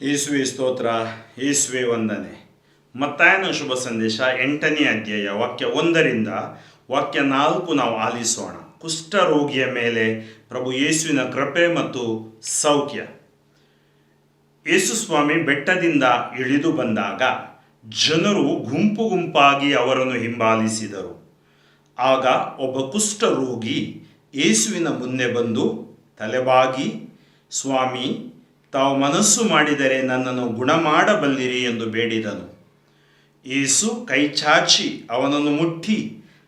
ಯೇಸುವೆ ಸ್ತೋತ್ರ, ಯೇಸುವೆ ವಂದನೆ. ಮತ್ತಾಯನ ಶುಭ ಸಂದೇಶ 8ನೇ ಅಧ್ಯಾಯ ವಾಕ್ಯ 1ರಿಂದ ವಾಕ್ಯ 4 ನಾವು ಆಲಿಸೋಣ. ಕುಷ್ಠರೋಗಿಯ ಮೇಲೆ ಪ್ರಭು ಯೇಸುವಿನ ಕೃಪೆ ಮತ್ತು ಸೌಖ್ಯ. ಯೇಸು ಸ್ವಾಮಿ ಬೆಟ್ಟದಿಂದ ಇಳಿದು ಬಂದಾಗ ಜನರು ಗುಂಪು ಗುಂಪಾಗಿ ಅವರನ್ನು ಹಿಂಬಾಲಿಸಿದರು. ಆಗ ಒಬ್ಬ ಕುಷ್ಠರೋಗಿ ಯೇಸುವಿನ ಮುಂದೆ ಬಂದು ತಲೆಬಾಗಿ, ಸ್ವಾಮಿ, ತಾವು ಮನಸ್ಸು ಮಾಡಿದರೆ ನನ್ನನ್ನು ಗುಣ ಮಾಡಬಲ್ಲಿರಿ ಎಂದು ಬೇಡಿದನು. ಯೇಸು ಕೈಚಾಚಿ ಅವನನ್ನು ಮುಟ್ಟಿ,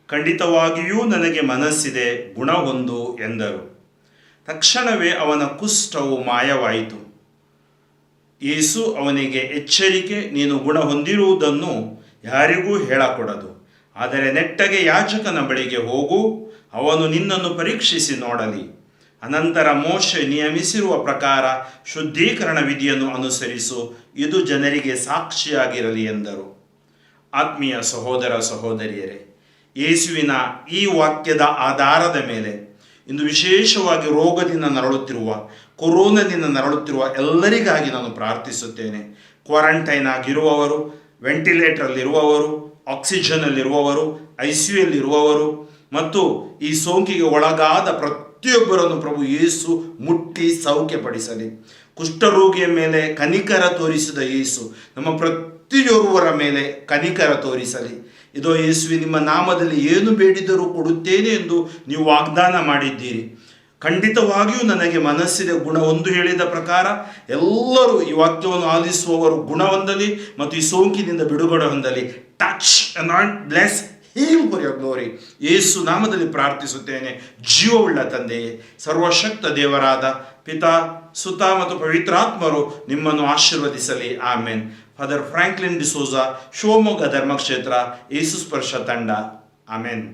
ಖಂಡಿತವಾಗಿಯೂ ನನಗೆ ಮನಸ್ಸಿದೆ, ಗುಣ ಹೊಂದು ಎಂದರು. ತಕ್ಷಣವೇ ಅವನ ಕುಷ್ಠವು ಮಾಯವಾಯಿತು. ಯೇಸು ಅವನಿಗೆ ಎಚ್ಚರಿಕೆ, ನೀನು ಗುಣ ಹೊಂದಿರುವುದನ್ನು ಯಾರಿಗೂ ಹೇಳಕೊಡದು, ಆದರೆ ನೆಟ್ಟಗೆ ಯಾಜಕನ ಬಳಿಗೆ ಹೋಗು, ಅವನು ನಿನ್ನನ್ನು ಪರೀಕ್ಷಿಸಿ ನೋಡಲಿ. ಅನಂತರ ಮೋಶೆ ನಿಯಮಿಸಿರುವ ಪ್ರಕಾರ ಶುದ್ಧೀಕರಣ ವಿಧಿಯನ್ನು ಅನುಸರಿಸು, ಇದು ಜನರಿಗೆ ಸಾಕ್ಷಿಯಾಗಿರಲಿ ಎಂದರು. ಆತ್ಮೀಯ ಸಹೋದರ ಸಹೋದರಿಯರೇ, ಯೇಸುವಿನ ಈ ವಾಕ್ಯದ ಆಧಾರದ ಮೇಲೆ ಇಂದು ವಿಶೇಷವಾಗಿ ರೋಗದಿಂದ ನರಳುತ್ತಿರುವ, ಕೊರೋನಾದಿಂದ ನರಳುತ್ತಿರುವ ಎಲ್ಲರಿಗಾಗಿ ನಾನು ಪ್ರಾರ್ಥಿಸುತ್ತೇನೆ. ಕ್ವಾರಂಟೈನ್ ಆಗಿರುವವರು, ವೆಂಟಿಲೇಟರಲ್ಲಿರುವವರು, ಆಕ್ಸಿಜನ್ನಲ್ಲಿರುವವರು, ICUಯಲ್ಲಿರುವವರು ಮತ್ತು ಈ ಸೋಂಕಿಗೆ ಒಳಗಾದ ಪ್ರತಿಯೊಬ್ಬರನ್ನು ಪ್ರಭು ಯೇಸು ಮುಟ್ಟಿ ಸೌಖ್ಯಪಡಿಸಲಿ. ಕುಷ್ಠರೋಗಿಯ ಮೇಲೆ ಕನಿಕರ ತೋರಿಸಿದ ಯೇಸು ನಮ್ಮ ಪ್ರತಿಯೊಬ್ಬರ ಮೇಲೆ ಕನಿಕರ ತೋರಿಸಲಿ. ಇದೋ ಯೇಸುವೆ, ನಿಮ್ಮ ನಾಮದಲ್ಲಿ ಏನು ಬೇಡಿದರೂ ಕೊಡುತ್ತೇನೆ ಎಂದು ನೀವು ವಾಗ್ದಾನ ಮಾಡಿದ್ದೀರಿ. ಖಂಡಿತವಾಗಿಯೂ ನನಗೆ ಮನಸ್ಸಿದೆ, ಗುಣ ಹೊಂದು ಹೇಳಿದ ಪ್ರಕಾರ ಎಲ್ಲರೂ ಈ ವಾಕ್ಯವನ್ನು ಆಲಿಸುವವರು ಗುಣ ಹೊಂದಲಿ ಮತ್ತು ಈ ಸೋಂಕಿನಿಂದ ಬಿಡುಗಡೆ ಹೊಂದಲಿ. Touch anoint bless heal for your glory. Yesu ನಾಮದಲ್ಲಿ ಪ್ರಾರ್ಥಿಸುತ್ತೇನೆ. ಜೀವವುಳ್ಳ ತಂದೆಯೇ, ಸರ್ವಶಕ್ತ ದೇವರಾದ ಪಿತಾ, ಸುತ ಮತ್ತು ಪವಿತ್ರಾತ್ಮರು ನಿಮ್ಮನ್ನು ಆಶೀರ್ವದಿಸಲಿ. ಆಮೇನ್. ಫಾದರ್ ಫ್ರಾಂಕ್ಲಿನ್ ಡಿಸೋಜಾ, ಶಿವಮೊಗ್ಗ ಧರ್ಮಕ್ಷೇತ್ರ, ಯೇಸು ಸ್ಪರ್ಶ ತಂಡ. ಆಮೇನ್.